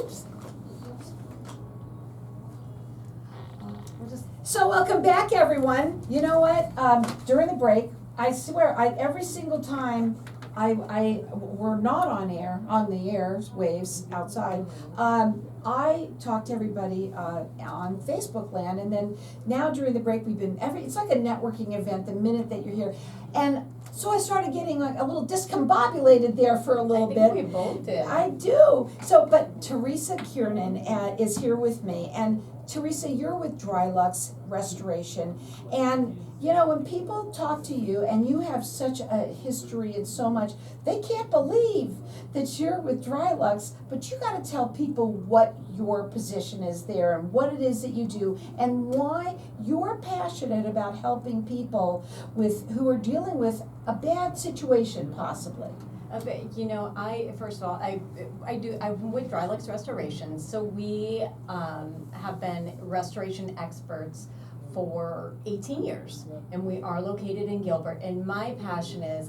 Oops. So welcome back, everyone. You know what? During the break, I swear, every single time we're not on the air waves outside. I talk to everybody on Facebook land, and then now during the break it's like a networking event the minute that you're here, and so I started getting like a little discombobulated there for a little bit. I think we both did. I do. So, but Theresa Kiernan is here with me, and Theresa, you're with DRYLUX Restoration, and you know, when people talk to you and you have such a history and so much, they can't believe that you're with DRYLUX, but you got to tell people what your position is there and what it is that you do and why you're passionate about helping people who are dealing with a bad situation, possibly. Okay, you know, first of all, I'm with DRYLUX Restoration, so we have been restoration experts for 18 years, and we are located in Gilbert, and my passion is,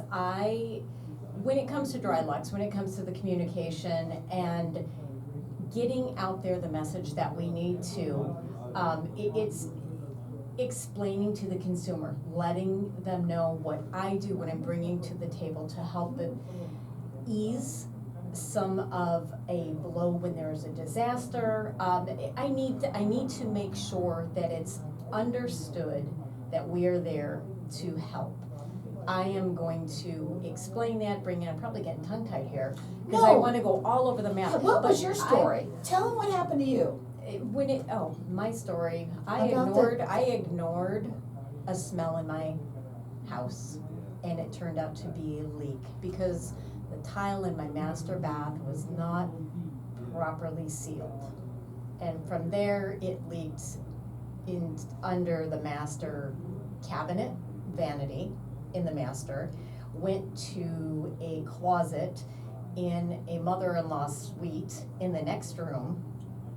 when it comes to DRYLUX, when it comes to the communication and getting out there the message that we need to, it's explaining to the consumer, letting them know what I do, what I'm bringing to the table to help them ease some of a blow when there's a disaster. I need to make sure that it's understood that we are there to help. I am going to explain that, I'm probably getting tongue-tied here, because I want to go all over the map. What was your story? Tell them what happened to you. My story, I ignored a smell in my house, and it turned out to be a leak, because the tile in my master bath was not properly sealed. And from there, it leaked under the master cabinet, vanity in the master, went to a closet in a mother-in-law suite in the next room.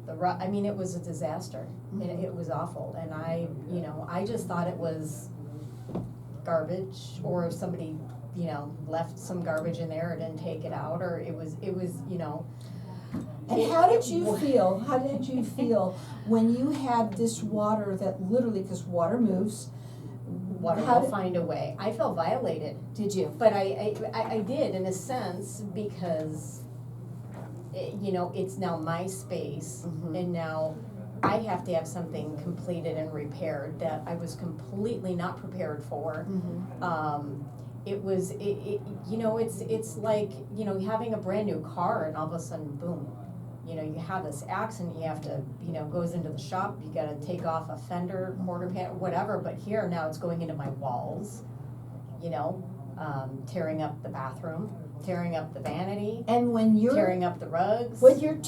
It was a disaster. It was awful, and I just thought it was garbage, or somebody, left some garbage in there or didn't take it out, or it was. And how did you feel? How did you feel when you had this water that literally, because water moves. Water will find a way. I felt violated. Did you? But I did, in a sense, because it's now my space, and now I have to have something completed and repaired that I was completely not prepared for. It's like, having a brand new car, and all of a sudden, boom, you have this accident, you have to, goes into the shop, you gotta take off a fender, quarter pan, whatever, but here now it's going into my walls, tearing up the bathroom, tearing up the vanity, and when you're tearing up the rugs. When you're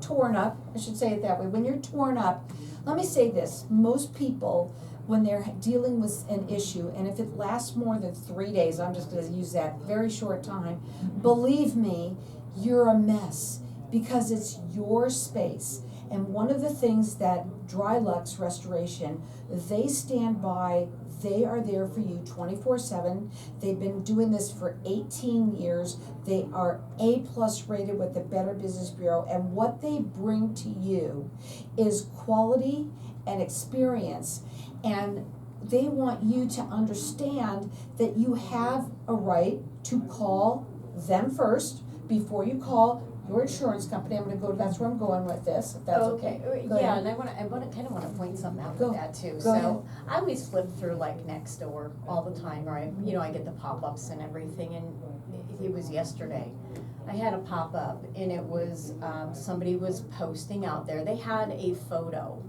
torn up, I should say it that way, when you're torn up, let me say this, most people, when they're dealing with an issue, and if it lasts more than 3 days, I'm just gonna use that very short time, believe me, you're a mess, because it's your space. And one of the things that DRYLUX Restoration, they stand by, they are there for you 24/7. They've been doing this for 18 years. They are A+ rated with the Better Business Bureau, and what they bring to you is quality and experience. And they want you to understand that you have a right to call them first before you call your insurance company. That's where I'm going with this, if that's okay. Go Yeah, ahead. and I want to point something out Go. with that too. Go So ahead. I always flip through like Nextdoor all the time, right? I get the pop-ups and everything, and it was yesterday. I had a pop-up, and it was, somebody was posting out there. They had a photo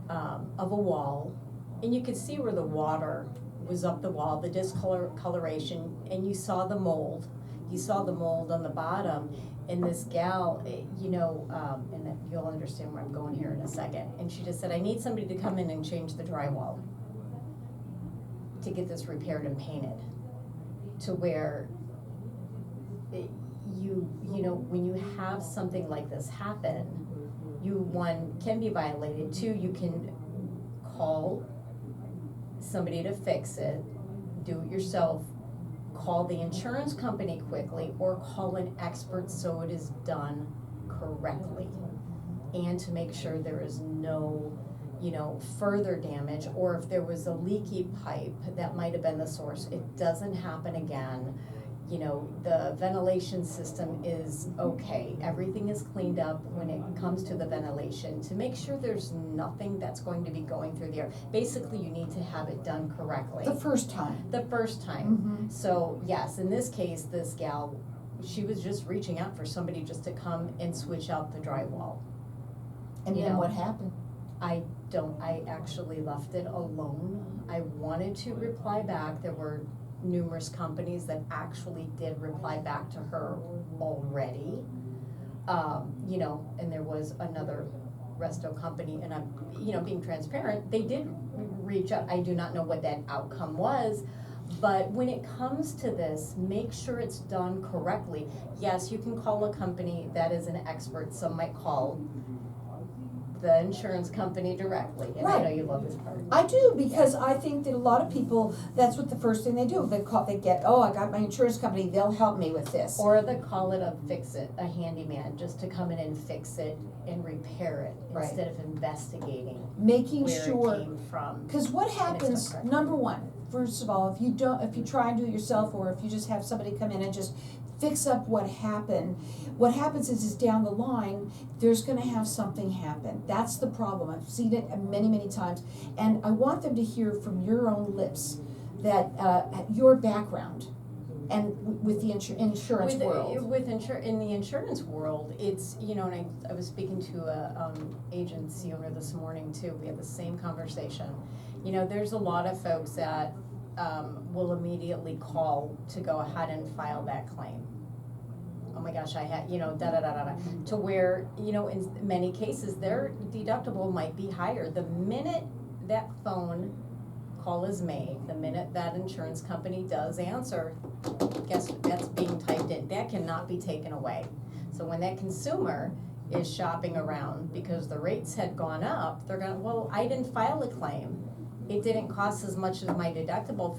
of a wall, and you could see where the water was up the wall, the discoloration, and you saw the mold. You saw the mold on the bottom, and this gal, and you'll understand where I'm going here in a second, and she just said, I need somebody to come in and change the drywall to get this repaired and painted, to where when you have something like this happen, you, one, can be violated, two, you can call somebody to fix it, do it yourself, call the insurance company quickly, or call an expert so it is done correctly, and to make sure there is no, further damage, or if there was a leaky pipe, that might have been the source, it doesn't happen again. The ventilation system is okay, everything is cleaned up when it comes to the ventilation, to make sure there's nothing that's going to be going through the air. Basically, you need to have it done correctly. The first time. The first time. So, yes, in this case, this gal, she was just reaching out for somebody just to come and switch out the drywall. And then what happened? I actually left it alone. I wanted to reply back. There were numerous companies that actually did reply back to her already. And there was another resto company, and I'm, being transparent, they did reach out. I do not know what that outcome was, but when it comes to this, make sure it's done correctly. Yes, you can call a company that is an expert. Some might call the insurance company directly, and I know you love this part. I do, because I think that a lot of people, that's what the first thing they do. They get, I got my insurance company, they'll help me with this. Or they call it a handyman, just to come in and fix it and repair it, instead of investigating Making where sure, it came from. because what happens, number one, first of all, if you try and do it yourself, or if you just have somebody come in and just fix up what happens is down the line, there's gonna have something happen. That's the problem. I've seen it many, many times. And I want them to hear from your own lips that, your background and with the insurance world. In the insurance world, it's, and I was speaking to a agency owner this morning too. We had the same conversation. There's a lot of folks that will immediately call to go ahead and file that claim. Oh my gosh, I had, to where, in many cases, their deductible might be higher. The minute that phone call is made, the minute that insurance company does answer, guess that's being typed in. That cannot be taken away. So when that consumer is shopping around because the rates had gone up, they're going, well, I didn't file a claim. It didn't cost as much as my deductible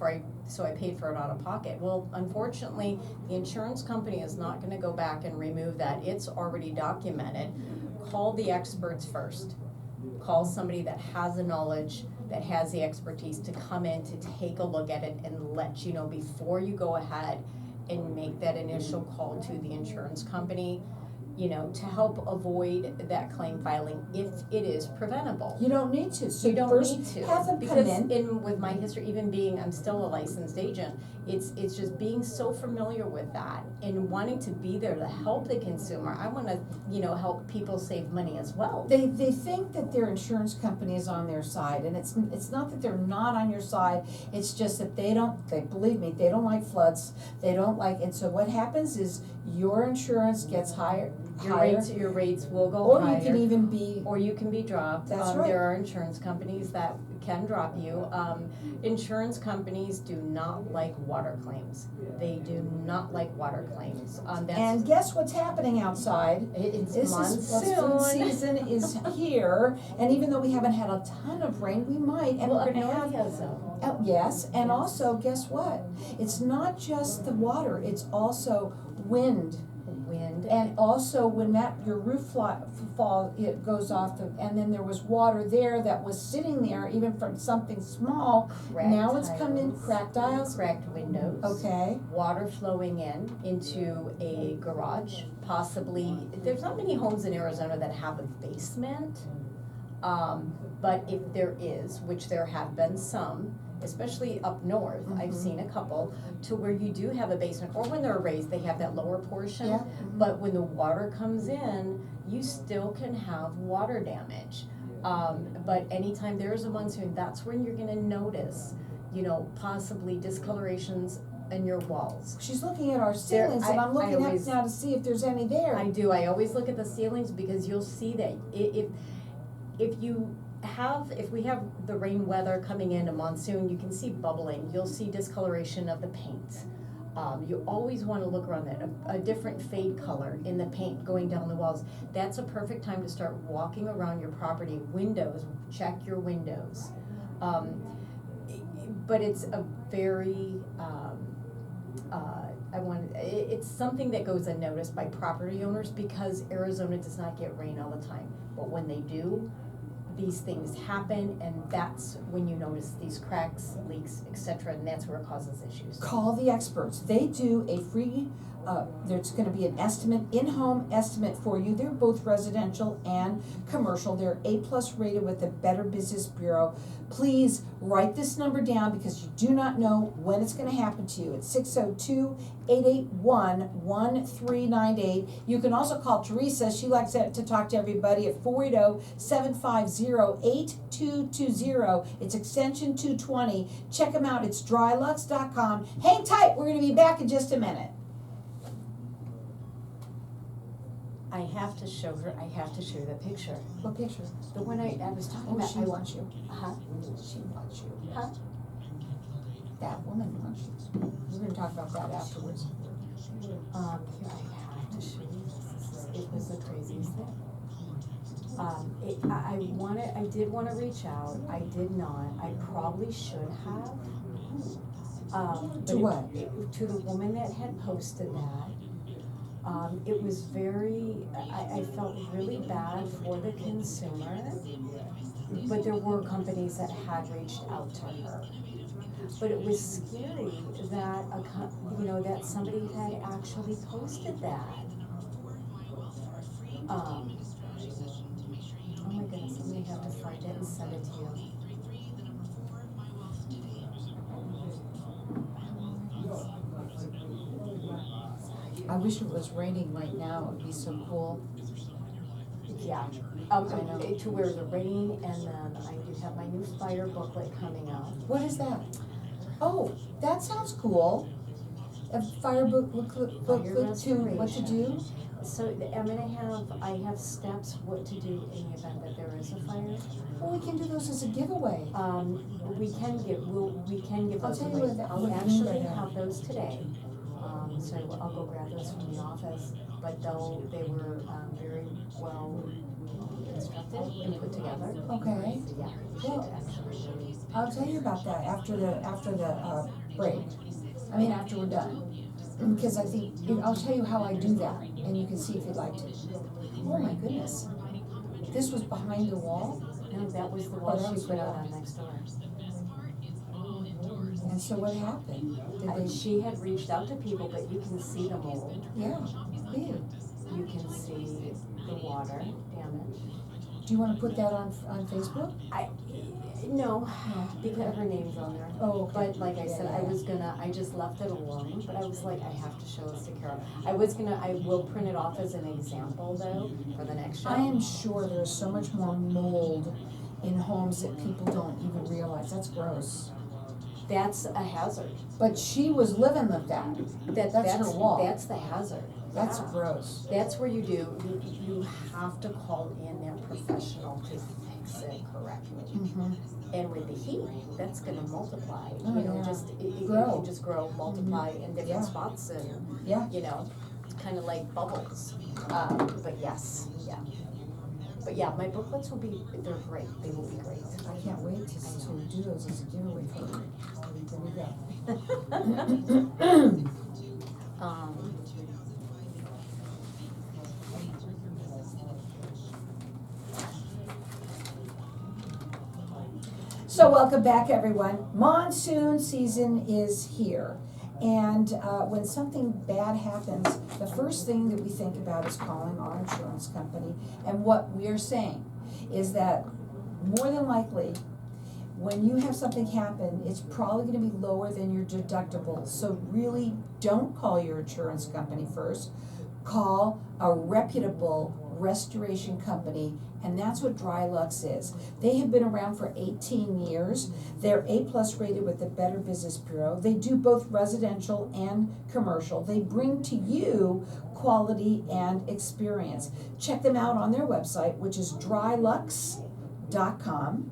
so I paid for it out of pocket. Well, unfortunately, the insurance company is not gonna go back and remove that. It's already documented. Call the experts first. Call somebody that has the knowledge, that has the expertise to come in to take a look at it and let you know before you go ahead and make that initial call to the insurance company, to help avoid that claim filing if it is preventable. You don't need to. So you don't first need to. have them because come in. With my history, even being, I'm still a licensed agent, it's just being so familiar with that and wanting to be there to help the consumer. I want to, help people save money as well. They think that their insurance company is on their side, and it's not that they're not on your side. It's just that believe me, they don't like floods. And so what happens is your insurance gets higher. Your rates will go or higher. Or you can be dropped. That's right. There are insurance companies that can drop you. Insurance companies do not like water claims. They do not like water claims. And guess what's happening outside? It's monsoon season is here, and even though we haven't had a ton of rain, we might, and we're going to have. Yes, and also, guess what? It's not just the water; it's also wind. And also when your roof fall, it goes off, and then there was water there that was sitting there, even from something small. Now it's come in, cracked tiles. Cracked windows. Okay. Water flowing into a garage, possibly. There's not many homes in Arizona that have a basement, but if there is, which there have been some, especially up north, I've seen a couple, to where you do have a basement, or when they're raised, they have that lower portion. Yeah. But when the water comes in, you still can have water damage. But anytime there's a monsoon, that's when you're gonna notice, possibly discolorations in your walls. She's looking at our ceilings, and I'm looking up now to see if there's any there. I do. I always look at the ceilings, because you'll see that if we have the rain weather coming into monsoon, you can see bubbling. You'll see discoloration of the paint. You always want to look around that, a different fade color in the paint going down the walls. That's a perfect time to start walking around your property. Windows, check your windows. But it's a very it's something that goes unnoticed by property owners because Arizona does not get rain all the time. But when they do, these things happen, and that's when you notice these cracks, leaks, etc., and that's where it causes issues. Call the experts. They do a free, there's gonna be an estimate, in-home estimate for you. They're both residential and commercial. They're A+ rated with the Better Business Bureau. Please write this number down because you do not know when it's gonna happen to you. It's 602-881-1398. You can also call Theresa. She likes to talk to everybody at 480-750-8220. It's extension 220. Check them out. It's DRYLUX.com. Hang tight. We're gonna be back in just a minute. I have to show the picture. What picture? The one I was talking Oh, about. she wants you. Huh? She wants you. Huh? That woman wants you. We're gonna talk about that afterwards. Here, I have to show you. It was the craziest thing. I did wanna reach out. I did not. I probably should have. To what? To the woman that had posted that. It was I felt really bad for the consumer, but there were companies that had reached out to her. But it was scary that that somebody had actually posted that. Oh my goodness, I'm gonna have to find it and send it to you. I wish it was raining right now. It would be so cool. Yeah, I know. to where the rain, and then I do have my new fire booklet coming out. What is that? Oh, that sounds cool. A fire booklet to what to do? So I have steps what to do in the event that there is a fire. Well, we can do those as a giveaway. We can give I'll those tell you away. what I'll you mean actually by that. have those today. So I'll go grab those from the office, but they were very well constructed and put together. Okay. So yeah, you should Well, actually really. I'll tell you about that after the break. I mean, after we're done. Because I think, I'll tell you how I do that, and you can see if you'd like to. Oh my goodness. This was behind the wall? No, that was the Oh, one that she was put the out wall. on next door. And so what happened? Did they? She had reached out to people, but you can see the mold. Yeah, big. You can see the water damage. Do you wanna put that on Facebook? No, because her name's on there. Oh, okay. But like I said, I just left it alone, but I was like, I have to show this to Carol. I will print it off as an example though, for the next show. I am sure there's so much more mold in homes that people don't even realize. That's gross. That's a hazard. But she was living with that. That's her wall. That's the hazard. That's Yeah. gross. That's where you have to call in their professional to fix it correctly. Mm-hmm. And with the heat, that's gonna multiply, Oh, yeah. it Grow. can just grow, multiply in different Yeah. spots and, Yeah. kind of like bubbles. But yes, yeah. But yeah, my booklets they're great, they will be great. I can't wait to do those as a giveaway for her. There we go. So welcome back, everyone. Monsoon season is here. And when something bad happens, the first thing that we think about is calling our insurance company. And what we are saying is that more than likely, when you have something happen, it's probably gonna be lower than your deductible. So really, don't call your insurance company first. Call a reputable restoration company, and that's what DryLux is. They have been around for 18 years. They're A+ rated with the Better Business Bureau. They do both residential and commercial. They bring to you quality and experience. Check them out on their website, which is DRYLUX.com.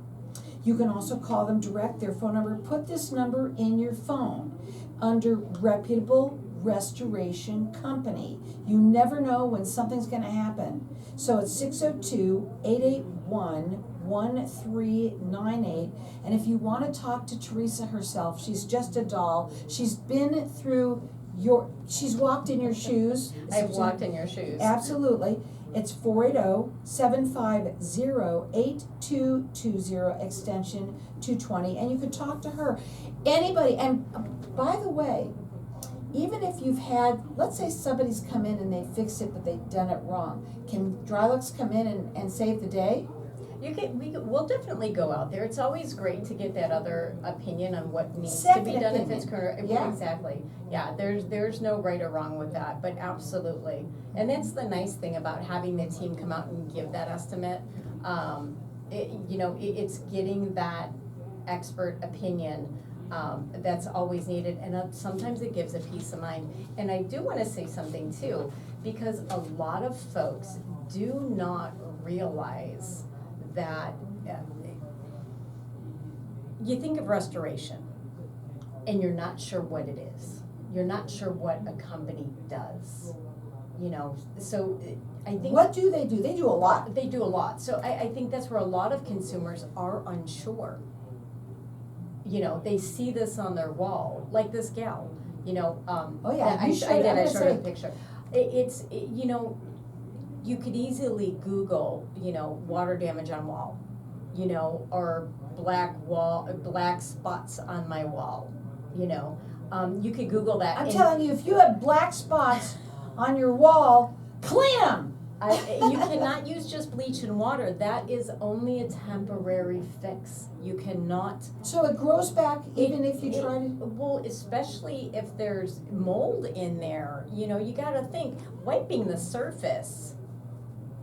You can also call them direct, their phone number. Put this number in your phone under reputable restoration company. You never know when something's gonna happen. So it's 602-881-1398. And if you wanna talk to Theresa herself, she's just a doll. She's been through she's walked in your shoes. I've walked in your shoes. Absolutely. It's 480-750-8220, extension 220, and you can talk to her. Anybody, and by the way, even if you've had, let's say somebody's come in and they fixed it, but they've done it wrong, can DryLux come in and save the day? We'll definitely go out there. It's always great to get that other opinion on what needs to Second be done if opinion. it's correct. Yeah. Exactly. Yeah, there's no right or wrong with that, but absolutely. And that's the nice thing about having the team come out and give that estimate. It's getting that expert opinion that's always needed, and sometimes it gives a peace of mind. And I do want to say something too, because a lot of folks do not realize that you think of restoration and you're not sure what it is. You're not sure what a company does, so I think. What do? They do a lot. They do a lot. So I think that's where a lot of consumers are unsure. They see this on their wall, like this gal, Oh, yeah, I you showed showed- I'm her gonna the say- picture. You could easily Google, water damage on wall, or black spots on my wall, you could Google that. I'm telling you, if you have black spots on your wall, clean them. You cannot use just bleach and water. That is only a temporary fix. You cannot. So it grows back even if you try to. Well, especially if there's mold in there, you gotta think, wiping the surface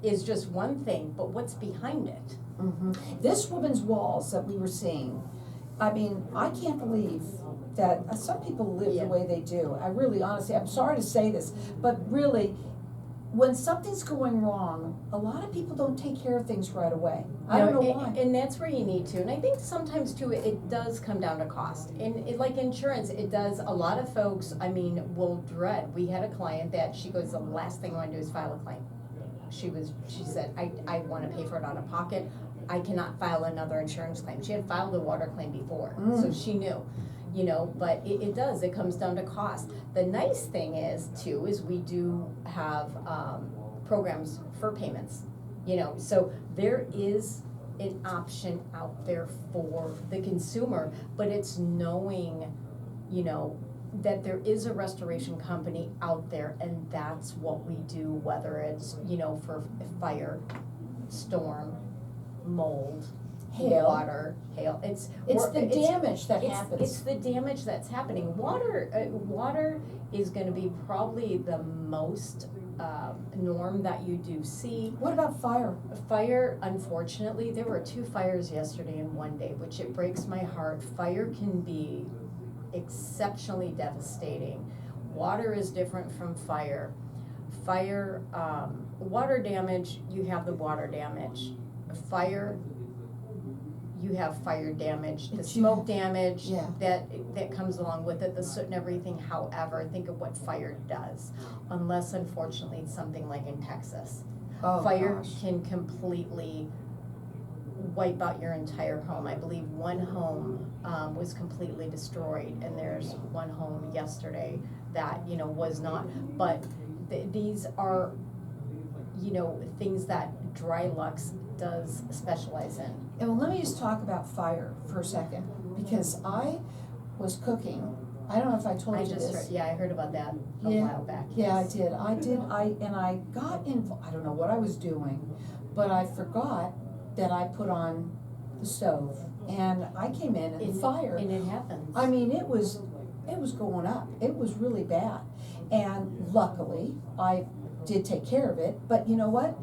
is just one thing, but what's behind it? Mm-hmm. This woman's walls that we were seeing, I mean, I can't believe that some people live Yeah. the way they do. I really, honestly, I'm sorry to say this, but really, when something's going wrong, a lot of people don't take care of things right away. I don't know why. And that's where you need to. And I think sometimes too, it does come down to cost. And like insurance, it does, a lot of folks, will dread. We had a client that she goes, the last thing I want to do is file a claim. She said, I want to pay for it out of pocket. I cannot file another insurance claim. She had filed a water claim before, so she knew. But it does, it comes down to cost. The nice thing is too, is we do have programs for payments, so there is an option out there for the consumer, but it's knowing, that there is a restoration company out there, and that's what we do, whether it's, for fire, storm, mold, Hail. water, hail. It's the damage that it's happens. the damage that's happening. Water is going to be probably the most norm that you do see. What about fire? Fire, unfortunately, there were 2 fires yesterday in one day, which it breaks my heart. Fire can be exceptionally devastating. Water is different from fire. Fire, water damage, you have the water damage. Fire, you have fire damage, the smoke damage Yeah. that comes along with it, the soot and everything. However, think of what fire does, unless unfortunately it's something like in Texas. Oh, Fire gosh. can completely wipe out your entire home. I believe one home was completely destroyed, and there's one home yesterday that was not. But these are things that DryLux does specialize in. And well, let me just talk about fire for a second, because I was cooking. I don't know if I told I you just this. I heard about that a Yeah. while back. Yeah, yes. I did. I got involved. I don't know what I was doing, but I forgot that I put on the stove, and I came in and the fire. And it happens. I mean, it was going up. It was really bad, and luckily I did take care of it. But you know what?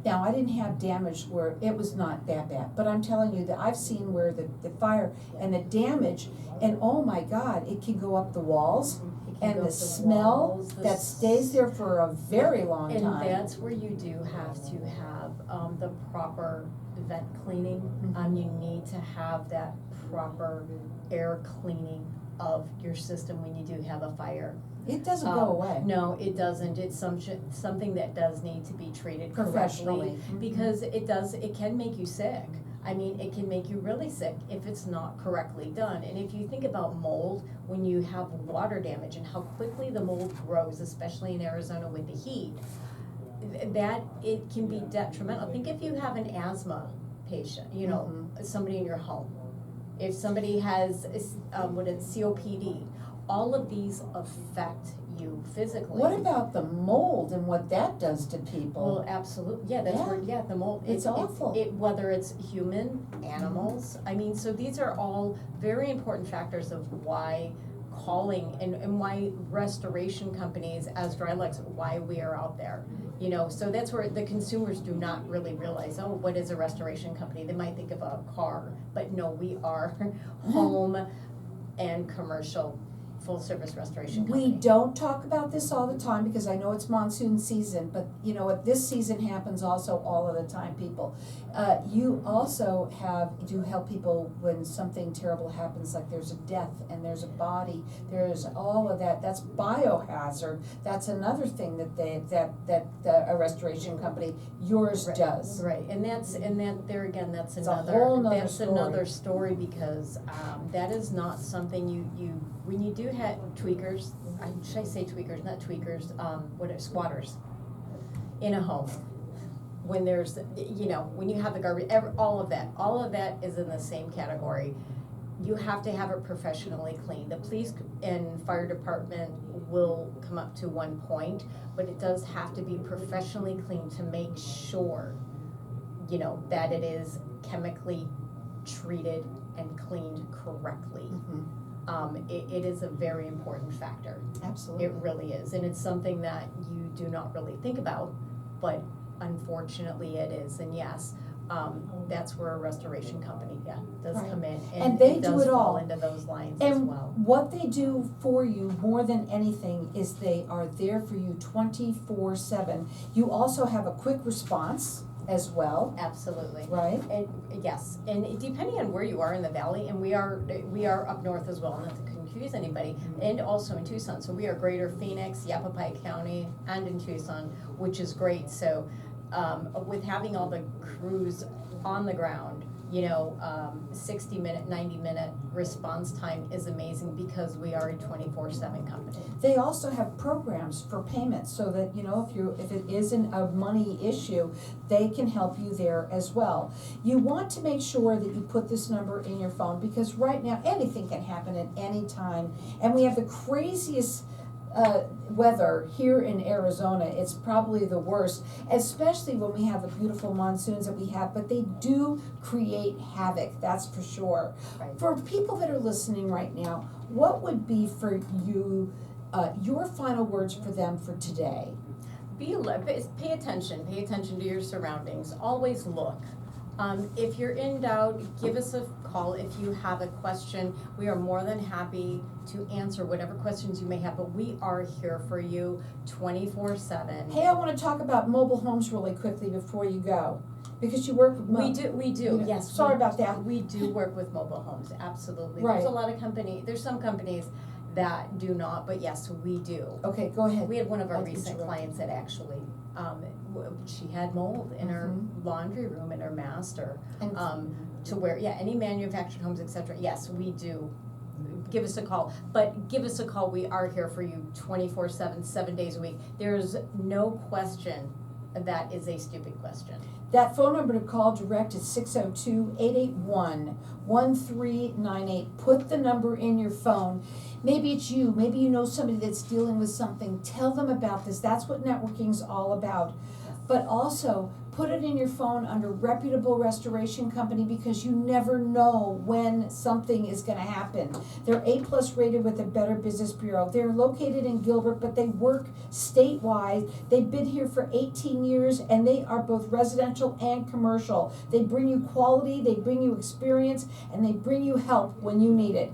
Now, I didn't have damage where it was not that bad, but I'm telling you that I've seen where the fire and the damage, and oh my God, it can go up the walls, It can and go the up smell walls, that stays there for a very long And time. that's where you do have to have the proper vent cleaning. Mhm. You need to have that proper air cleaning of your system when you do have a fire. It doesn't go away. No, it doesn't. It's something that does need to be treated Professionally. correctly, because it can make you sick. I mean, it can make you really sick if it's not correctly done. And if you think about mold, when you have water damage and how quickly the mold grows, especially in Arizona with the heat, that it can be detrimental. Think if you have an asthma patient, you know, somebody in your home. If somebody has, COPD, all of these affect you physically. What about the mold and what that does to people? Well, absolutely, yeah, that's where, yeah, the mold. It's awful. Whether it's human, animals, I mean, so these are all very important factors of why calling and why restoration companies as DryLux, why we are out there. You know, so that's where the consumers do not really realize, oh, what is a restoration company? They might think of a car, but no, we are home and commercial full-service restoration company. We don't talk about this all the time because I know it's monsoon season, but you know what, this season happens also all of the time, people. You also do help people when something terrible happens, like there's a death and there's a body, there's all of that. That's biohazard. That's another thing that a restoration company, yours does. Right, and that there again, that's It's a whole nother story. Another story because that is not something you when you do have tweakers, should I say tweakers, not tweakers, squatters in a home. When there's, you know, when you have the garbage, all of that is in the same category. You have to have it professionally cleaned. The police and fire department will come up to one point, but it does have to be professionally cleaned to make sure, you know, that it is chemically treated and cleaned correctly. It is a very important factor. Absolutely. It really is, and it's something that you do not really think about, but unfortunately it is, and yes, that's where a restoration company, does Right. come in, And they it do does it all. fall into those lines as And well. what they do for you more than anything is they are there for you 24/7. You also have a quick response as well, Absolutely. right? And yes, and depending on where you are in the valley, and we are up north as well, not to confuse anybody, and also in Tucson. So we are Greater Phoenix, Yavapai County, and in Tucson, which is great. So with having all the crews on the ground, you know, 60-minute, 90-minute response time is amazing because we are a 24/7 company. They also have programs for payments so that, you know, if it isn't a money issue, they can help you there as well. You want to make sure that you put this number in your phone because right now anything can happen at any time, and we have the craziest weather here in Arizona. It's probably the worst, especially when we have the beautiful monsoons that we have, but they do create havoc, that's for sure. Right. For people that are listening right now, what would be for you, your final words for them for today? Pay attention to your surroundings, always look. If you're in doubt, give us a call if you have a question. We are more than happy to answer whatever questions you may have, but we are here for you 24/7. Hey, I want to talk about mobile homes really quickly before you go, because you work with We do, yes. Sorry about that. We do work with mobile homes, absolutely. Right. There's a lot of there's some companies that do not, but yes, we do. Okay, go ahead. We had one of our I'll recent interrupt. clients that actually, she had mold in her laundry room in her master, And- to where, any manufactured homes, et cetera. Yes, we do. Give us a call, but give us a call. We are here for you 24/7, 7 days a week. There's no question that is a stupid question. That phone number to call direct is 602-881-1398. Put the number in your phone. Maybe it's you, maybe you know somebody that's dealing with something. Tell them about this. That's what networking's all about. But also, put it in your phone under reputable restoration company because you never know when something is gonna happen. They're A+ rated with the Better Business Bureau. They're located in Gilbert, but they work statewide. They've been here for 18 years and they are both residential and commercial. They bring you quality, they bring you experience, and they bring you help when you need it.